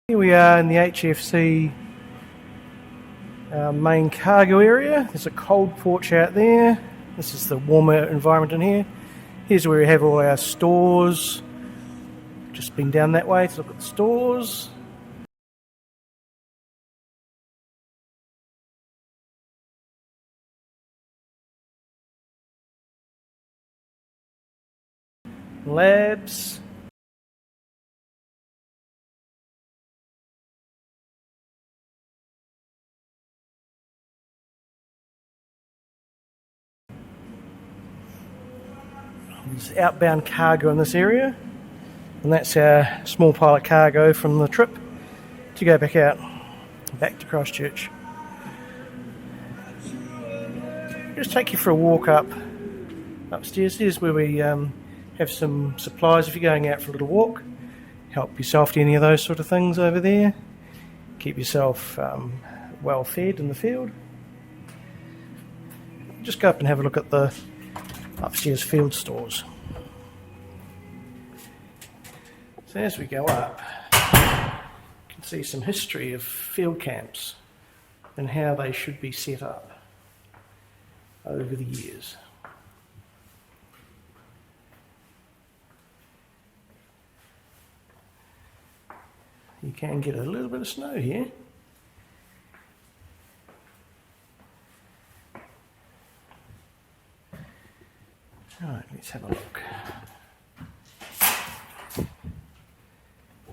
Here we are in the HFC main cargo area. There's a cold porch out there. This is the warmer environment in here. Here's where we have all our stores. Just been down that way to look at the stores. Labs. There's outbound cargo in this area, and that's our small pilot cargo from the trip to go back to Christchurch. Just take you for a walk upstairs. Here's where we have some supplies if you're going out for a little walk. Help yourself to any of those sort of things over there. Keep yourself well fed in the field. Just go up and have a look at the upstairs field stores. So as we go up, you can see some history of field camps and how they should be set up over the years. You can get a little bit of snow here. Alright, let's have a look.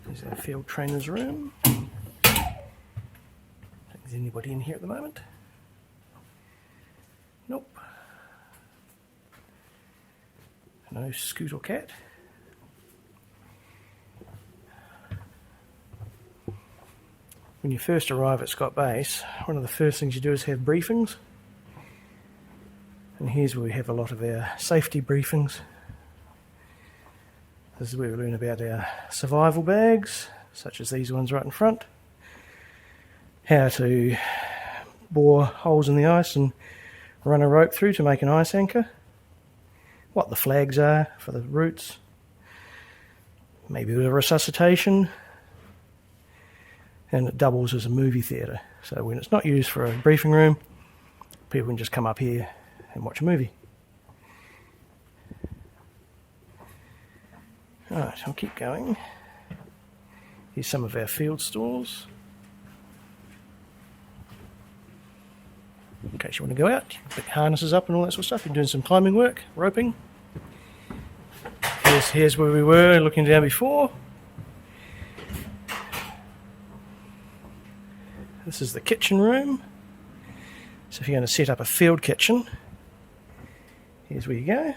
There's our field trainer's room. Don't think there's anybody in here at the moment. Nope. No scoot or cat. When you first arrive at Scott Base, one of the first things you do is have briefings. And here's where we have a lot of our safety briefings. This is where we learn about our survival bags, such as these ones right in front. How to bore holes in the ice and run a rope through to make an ice anchor. What the flags are for the routes. Maybe a bit of resuscitation. And it doubles as a movie theatre. So when it's not used for a briefing room, people can just come up here and watch a movie. Alright, I'll keep going. Here's some of our field stores. In case you want to go out, you can pick harnesses up and all that sort of stuff. You're doing some climbing work, roping. Here's where we were looking down before. This is the kitchen room. So if you're going to set up a field kitchen, here's where you go.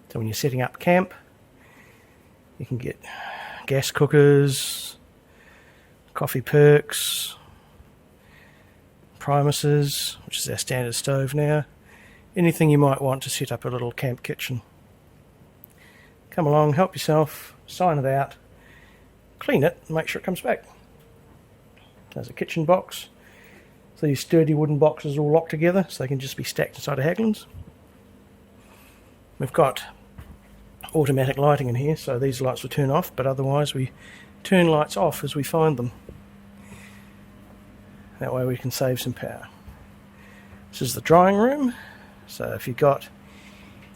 So when you're setting up camp, you can get gas cookers, coffee perks, primuses, which is our standard stove now. Anything you might want to set up a little camp kitchen. Come along, help yourself, sign it out, clean it, and make sure it comes back. There's a kitchen box. So these sturdy wooden boxes are all locked together, so they can just be stacked inside of Haglins. We've got automatic lighting in here, so these lights will turn off, but otherwise we turn lights off as we find them. That way we can save some power. This is the drying room, so if you've got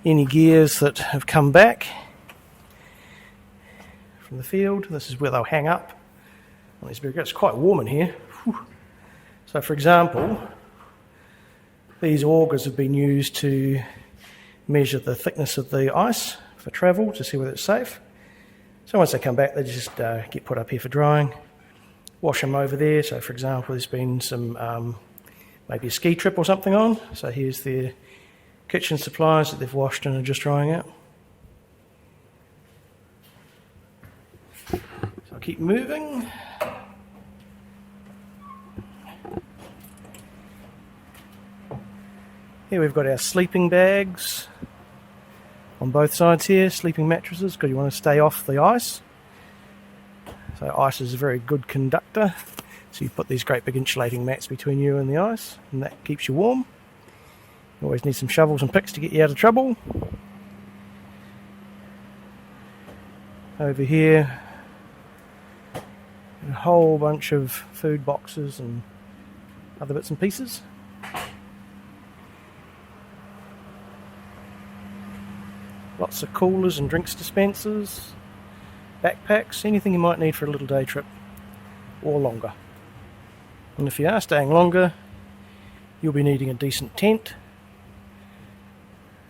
any gears that have come back from the field, this is where they'll hang up. It's quite warm in here. Whew. So for example, these augers have been used to measure the thickness of the ice for travel to see whether it's safe. So once they come back, they just get put up here for drying. Wash them over there. So for example, there's been some maybe a ski trip or something on. So here's their kitchen supplies that they've washed and are just drying out. So I'll keep moving. Here we've got our sleeping bags on both sides here, sleeping mattresses, because you want to stay off the ice. So ice is a very good conductor. So you put these great big insulating mats between you and the ice, and that keeps you warm. You always need some shovels and picks to get you out of trouble. Over here, a whole bunch of food boxes and other bits and pieces. Lots of coolers and drinks dispensers, backpacks, anything you might need for a little day trip or longer. And if you are staying longer, you'll be needing a decent tent.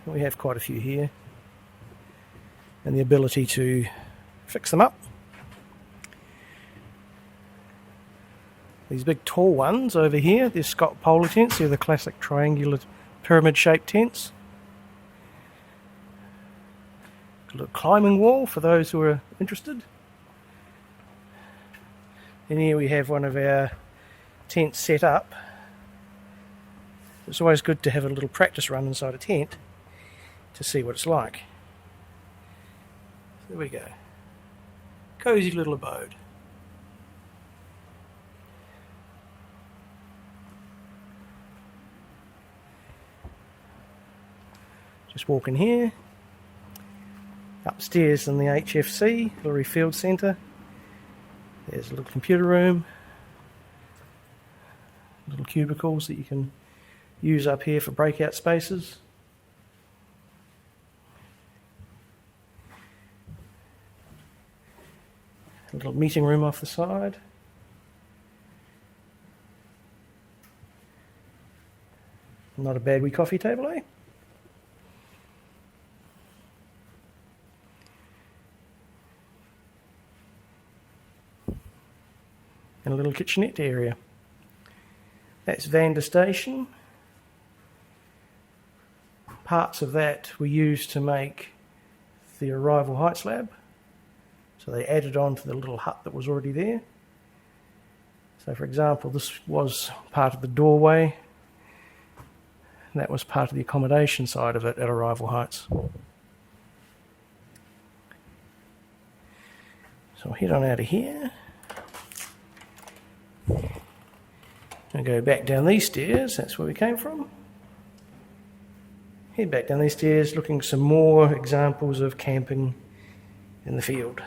We have quite a few here, and the ability to fix them up. These big tall ones over here, they're Scott Polar tents. They're the classic triangular pyramid shaped tents. A little climbing wall for those who are interested. And here we have one of our tents set up. It's always good to have a little practice run inside a tent to see what it's like. There we go. Cozy little abode. Just walk in here. Upstairs in the HFC, Hillary Field Centre. There's a little computer room. Little cubicles that you can use up here for breakout spaces. A little meeting room off the side. Not a bad wee coffee table, eh? And a little kitchenette area. That's Vander Station. Parts of that were used to make the Arrival Heights lab. So they added on to the little hut that was already there. So for example, this was part of the doorway. And that was part of the accommodation side of it at Arrival Heights. So I'll head on out of here. And go back down these stairs, that's where we came from. Head back down these stairs, looking some more examples of camping in the field.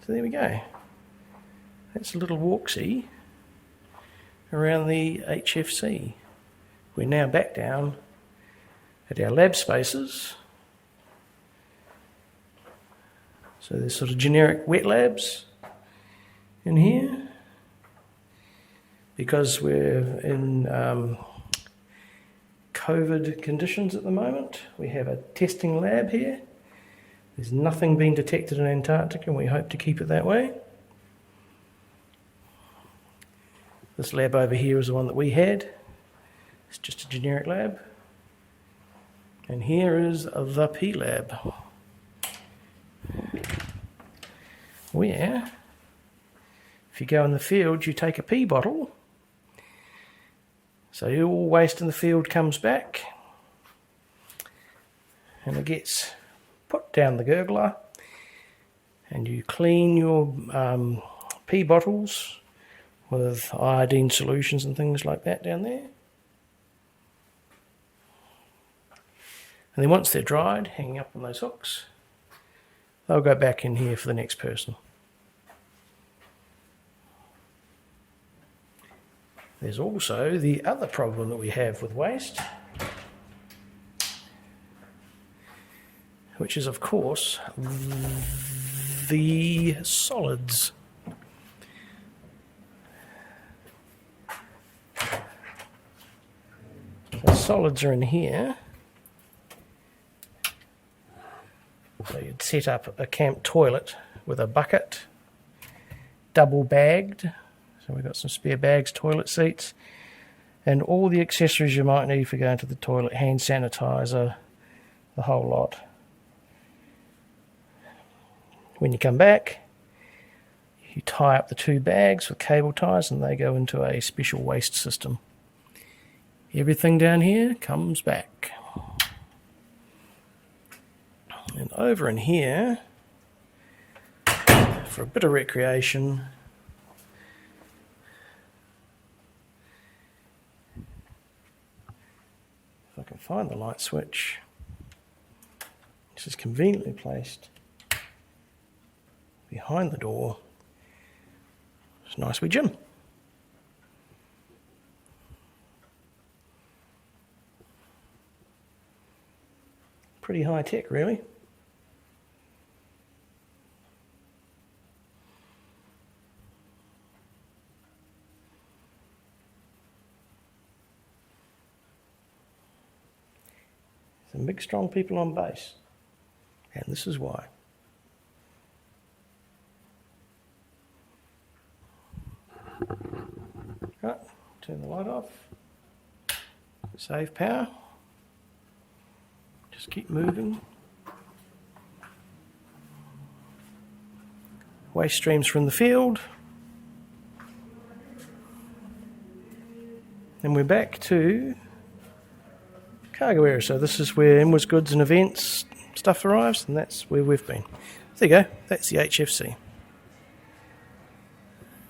So there we go. That's a little walksy around the HFC. We're now back down at our lab spaces. So there's sort of generic wet labs in here. Because we're in COVID conditions at the moment, we have a testing lab here. There's nothing been detected in Antarctica, and we hope to keep it that way. This lab over here is the one that we had. It's just a generic lab. And here is the P lab, where if you go in the field, you take a pee bottle. So all waste in the field comes back, and it gets put down the gurgler, and you clean your pee bottles with iodine solutions and things like that down there. And then once they're dried, hanging up on those hooks, they'll go back in here for the next person. There's also the other problem that we have with waste, which is, of course, the solids. The solids are in here. So you'd set up a camp toilet with a bucket, double bagged. So we've got some spare bags, toilet seats, and all the accessories you might need for going to the toilet, hand sanitizer, the whole lot. When you come back, You tie up the two bags with cable ties and they go into a special waste system. Everything down here comes back. And over in here, for a bit of recreation, if I can find the light switch, this is conveniently placed behind the door. It's a nice wee gym. Pretty high tech, really. Some big strong people on base, and this is why. Right, turn the light off, save power, just keep moving. Waste streams from the field. And we're back to cargo area. So this is where inwards goods and events stuff arrives, and that's where we've been. There you go, that's the HFC.